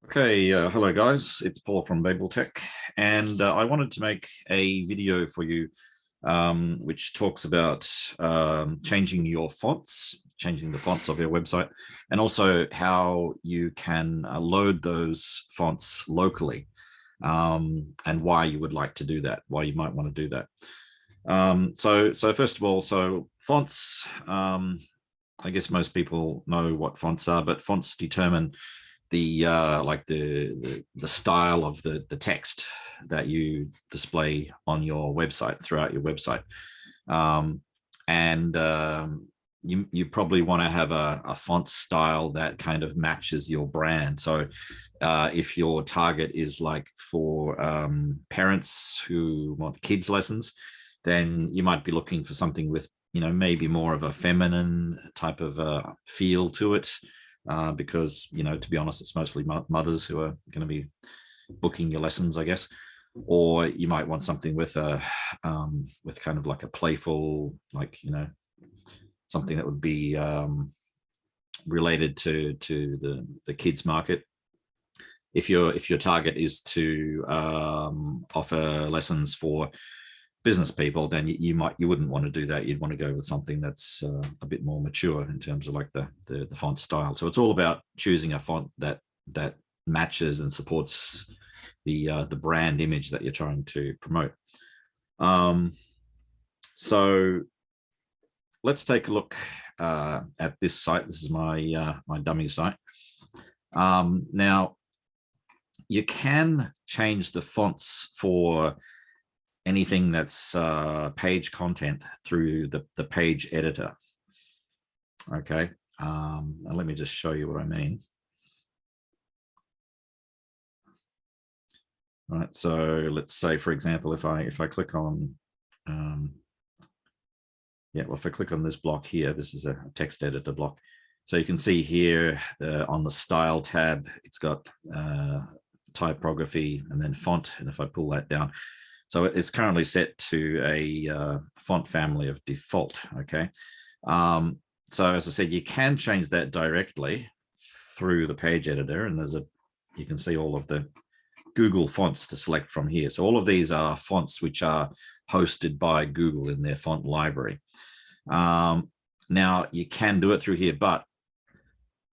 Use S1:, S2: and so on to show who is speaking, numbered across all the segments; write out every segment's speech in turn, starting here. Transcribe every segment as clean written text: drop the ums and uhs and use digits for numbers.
S1: Okay, hello guys, it's Paul from Babel Tech, and I wanted to make a video for you which talks about changing your fonts, changing the fonts of your website, and also how you can load those fonts locally, and why you would like to do that, why you might want to do that. So first of all, so fonts, I guess most people know what fonts are, but fonts determine the like the style of the text that you display on your website, throughout your website. You probably want to have a font style that kind of matches your brand. So if your target is like for parents who want kids lessons, then you might be looking for something with, maybe more of a feminine type of feel to it. Because, to be honest, it's mostly mothers who are going to be booking your lessons, I guess. Or you might want something with with kind of like a playful, like, something that would be related to the kids market. If your target is to offer lessons for business people, then you wouldn't want to do that. You'd want to go with something that's a bit more mature in terms of like the font style. So it's all about choosing a font that matches and supports the brand image that you're trying to promote. So let's take a look at this site. This is my my dummy site. Now you can change the fonts for anything that's page content through the page editor. Okay, and let me just show you what I mean. All right, so let's say, for example, if I click on if I click on this block here, this is a text editor block. So you can see here on the style tab, it's got typography and then font. And if I pull that down, so it's currently set to a font family of default. Okay. So as I said, you can change that directly through the page editor, and you can see all of the Google fonts to select from here. So all of these are fonts which are hosted by Google in their font library. Now you can do it through here, but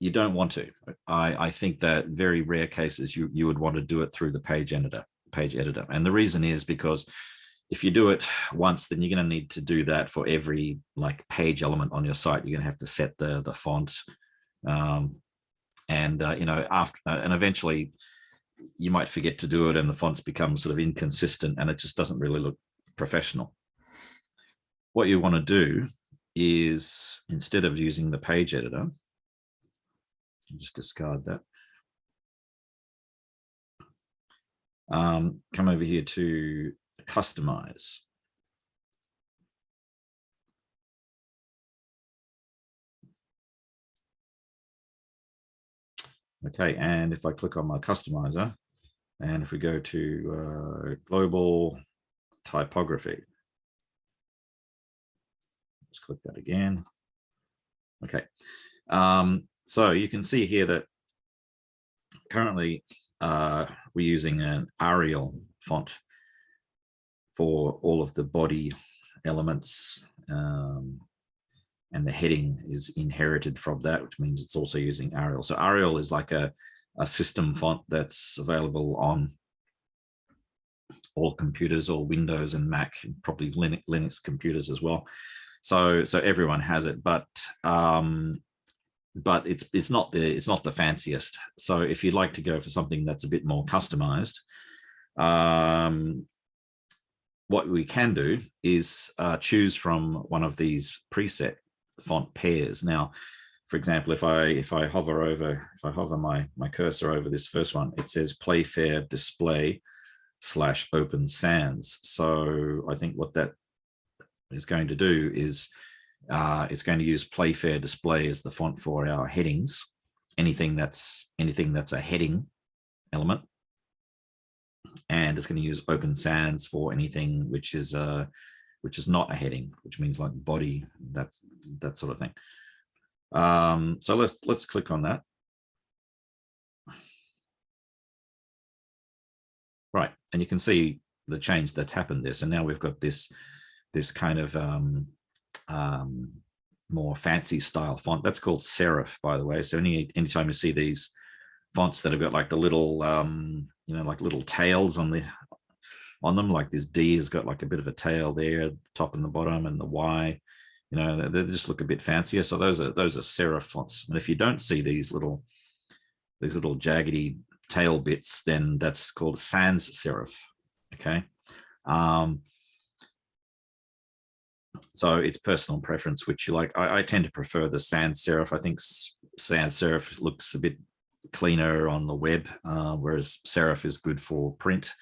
S1: you don't want to. I think that very rare cases you would want to do it through the page editor. And the reason is because if you do it once, then you're going to need to do that for every like page element on your site. You're going to have to set the font, and eventually you might forget to do it, and the fonts become sort of inconsistent, and it just doesn't really look professional. What you want to do is, instead of using the page editor, just discard that. Come over here to customize. Okay, and if I click on my customizer, and if we go to global typography, just click that again. Okay, so you can see here that currently we're using an Arial font for all of the body elements, and the heading is inherited from that, which means it's also using Arial. So Arial is like a system font that's available on all computers, all Windows and Mac, and probably Linux computers as well. So everyone has it, but it's not the fanciest. So if you'd like to go for something that's a bit more customized, what we can do is choose from one of these preset font pairs. Now, for example, if I hover my cursor over this first one, it says Playfair Display / Open Sans. So I think what that is going to do is it's going to use Playfair Display as the font for our headings. Anything that's a heading element, and it's going to use Open Sans for anything which is not a heading, which means like body, that sort of thing. So let's click on that. Right. And you can see the change that's happened there. So now we've got this kind of um, more fancy style font. That's called serif, by the way. So anytime you see these fonts that have got like the little like little tails on them, like this D has got like a bit of a tail there, the top and the bottom, and the Y, they just look a bit fancier. So those are serif fonts. And if you don't see these little jaggedy tail bits, then that's called sans serif. Okay. So it's personal preference, which you like. I tend to prefer the sans serif. I think sans serif looks a bit cleaner on the web, whereas serif is good for print.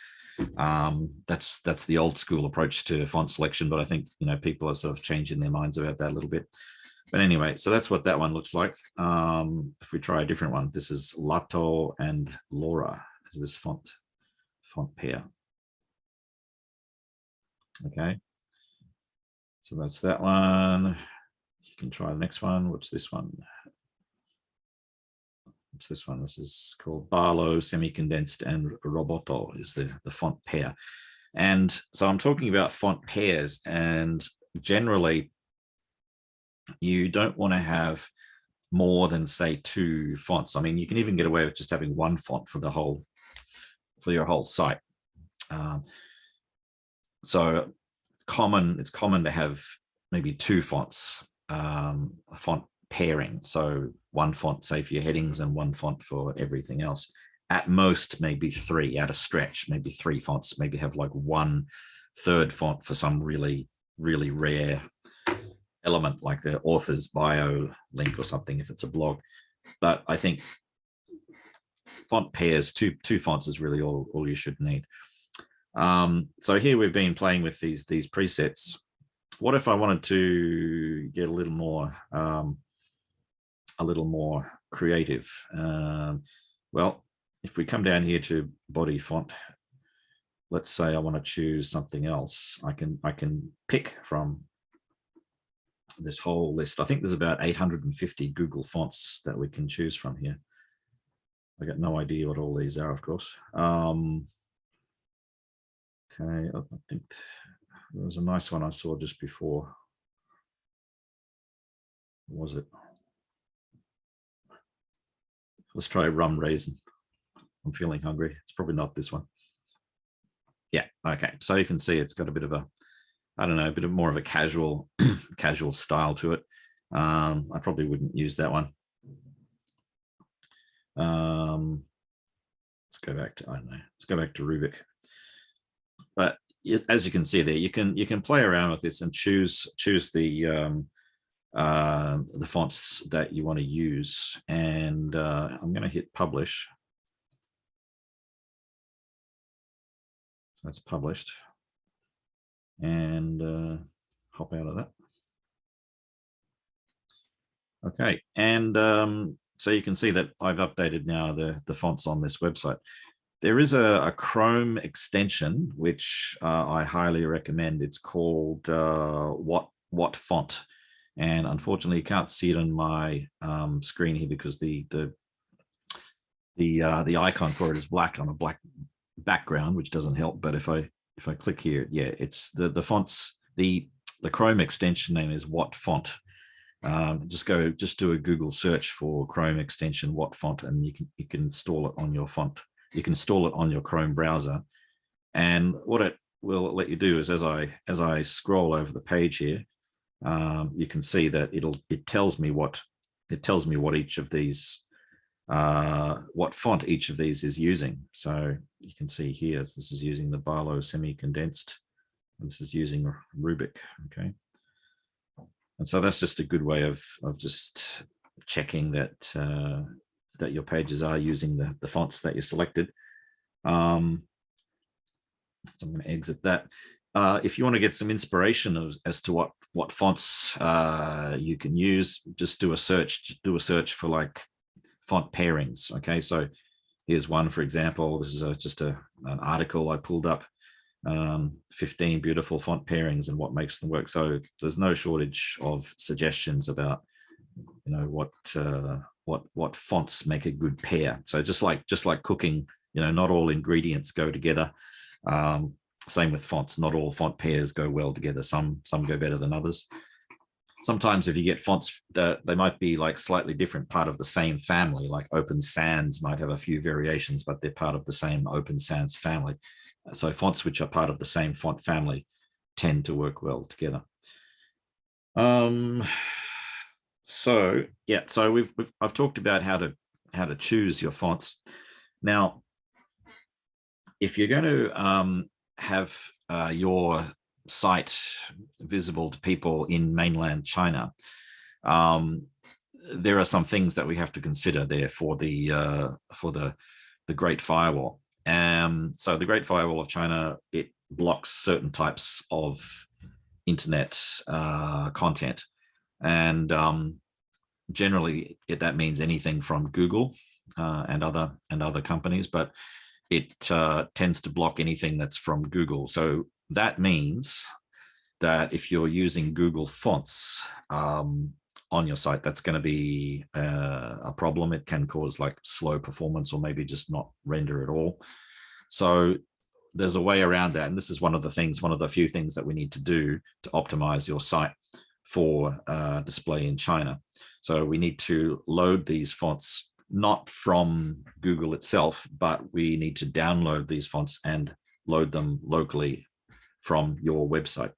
S1: That's the old school approach to font selection, but I think people are sort of changing their minds about that a little bit. But anyway, so that's what that one looks like. If we try a different one, this is Lato and Laura, is this font pair. Okay, so that's that one. You can try the next one. What's this one? What's this one? This is called Barlow, Semi-Condensed, and Roboto is the font pair. And so I'm talking about font pairs, and generally you don't want to have more than, say, 2 fonts. I mean, you can even get away with just having 1 font for your whole site. So it's common to have maybe 2 fonts, a font pairing. So 1 font, say, for your headings, and 1 font for everything else. At most, maybe 3, at a stretch, maybe 3 fonts, maybe have like 1 third font for some really, really rare element, like the author's bio link or something, if it's a blog. But I think font pairs, two fonts is really all you should need. So here we've been playing with these presets. What if I wanted to get a little more creative? Well, if we come down here to body font, let's say I want to choose something else. I can pick from this whole list. I think there's about 850 Google fonts that we can choose from here. I got no idea what all these are, of course. Okay, I think there was a nice one I saw just before. What was it? Let's try rum raisin. I'm feeling hungry. It's probably not this one. Yeah, okay. So you can see it's got a bit of a, I don't know, a bit more of a casual style to it. I probably wouldn't use that one. Let's go back to, I don't know, let's go back to Rubik. But as you can see there, you can play around with this and choose the fonts that you want to use. And I'm going to hit publish. That's published. And hop out of that. Okay, and so you can see that I've updated now the fonts on this website. There is a Chrome extension, which I highly recommend. It's called What Font. And unfortunately, you can't see it on my screen here because the icon for it is black on a black background, which doesn't help. But if I click here, yeah, it's the fonts. The Chrome extension name is What Font. Just do a Google search for Chrome extension What Font, and you can install it on your font. You can install it on your Chrome browser. And what it will let you do is, as I scroll over the page here, you can see that it tells me what each of these what font each of these is using. So you can see here, this is using the Barlow Semi-Condensed, and this is using Rubik. Okay, and so that's just a good way of just checking that that your pages are using the fonts that you selected. So I'm going to exit that. If you want to get some inspiration as to what fonts you can use, just do a search for like font pairings. Okay, so here's one, for example. This is just an article I pulled up. 15 beautiful font pairings and what makes them work. So there's no shortage of suggestions about what fonts make a good pair. So just like cooking, not all ingredients go together. Same with fonts. Not all font pairs go well together. Some go better than others. Sometimes if you get fonts that they might be like slightly different, part of the same family, like Open Sans might have a few variations, but they're part of the same Open Sans family. So fonts which are part of the same font family tend to work well together. So yeah, so I've talked about how to choose your fonts. Now, if you're going to have your site visible to people in mainland China, there are some things that we have to consider there for the Great Firewall. So the Great Firewall of China, it blocks certain types of internet content, and generally that means anything from Google and other companies, but it tends to block anything that's from Google. So that means that if you're using Google fonts on your site, that's going to be a problem. It can cause like slow performance or maybe just not render at all. So there's a way around that. And this is one of the few things that we need to do to optimize your site for display in China. So we need to load these fonts not from Google itself, but we need to download these fonts and load them locally from your website.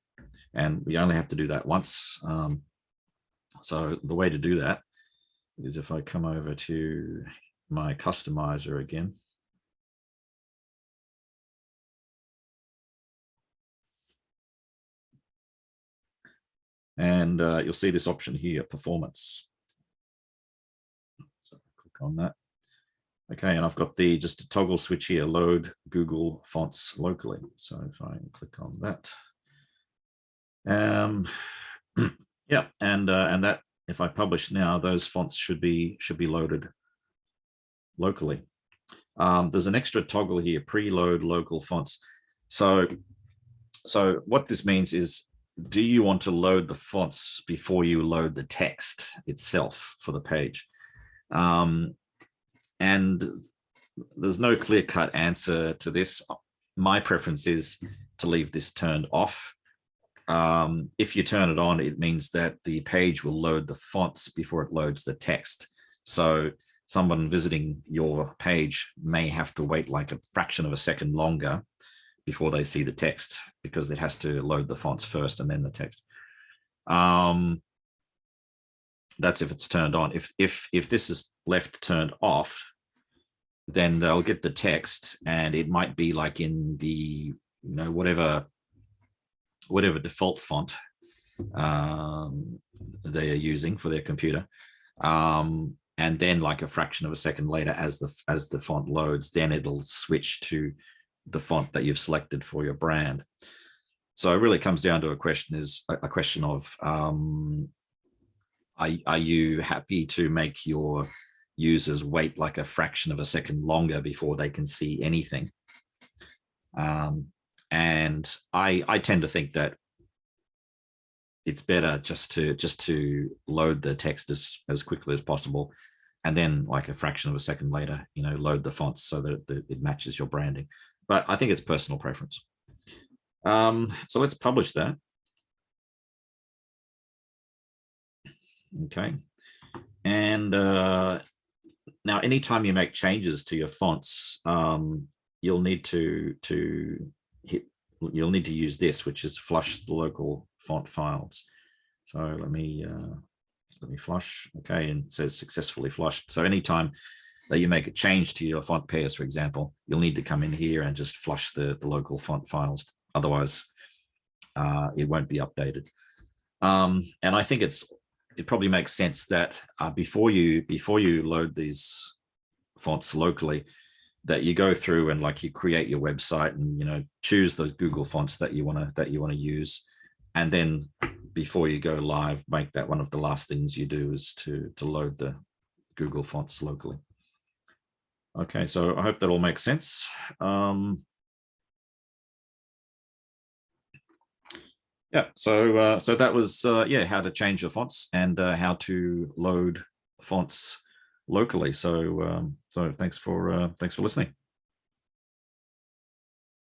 S1: And we only have to do that once. So the way to do that is if I come over to my customizer again. And you'll see this option here, performance. So click on that. Okay, and I've got just a toggle switch here, load Google fonts locally. So if I click on that, yeah, and that if I publish now, those fonts should be loaded locally. There's an extra toggle here, preload local fonts. So what this means is, do you want to load the fonts before you load the text itself for the page? And there's no clear-cut answer to this. My preference is to leave this turned off. If you turn it on, it means that the page will load the fonts before it loads the text. So someone visiting your page may have to wait like a fraction of a second longer before they see the text, because it has to load the fonts first and then the text. That's if it's turned on. If this is left turned off, then they'll get the text, and it might be like in the whatever default font they are using for their computer, and then like a fraction of a second later, as the font loads, then it'll switch to the font that you've selected for your brand. So it really comes down to a question of are you happy to make your users wait like a fraction of a second longer before they can see anything? And I tend to think that it's better just to load the text as quickly as possible, and then like a fraction of a second later, load the fonts so that it matches your branding. But I think it's personal preference. So let's publish that. Okay. And now, anytime you make changes to your fonts, you'll need to use this, which is flush the local font files. So let me flush. Okay, and it says successfully flushed. So anytime that you make a change to your font pairs, for example, you'll need to come in here and just flush the local font files. Otherwise, it won't be updated. And I think it probably makes sense that before you load these fonts locally, that you go through and like you create your website and choose those Google fonts that you want to use, and then before you go live, make that one of the last things you do is to load the Google fonts locally. Okay, so I hope that all makes sense. Yeah, so that was how to change your fonts and how to load fonts locally. So thanks for listening.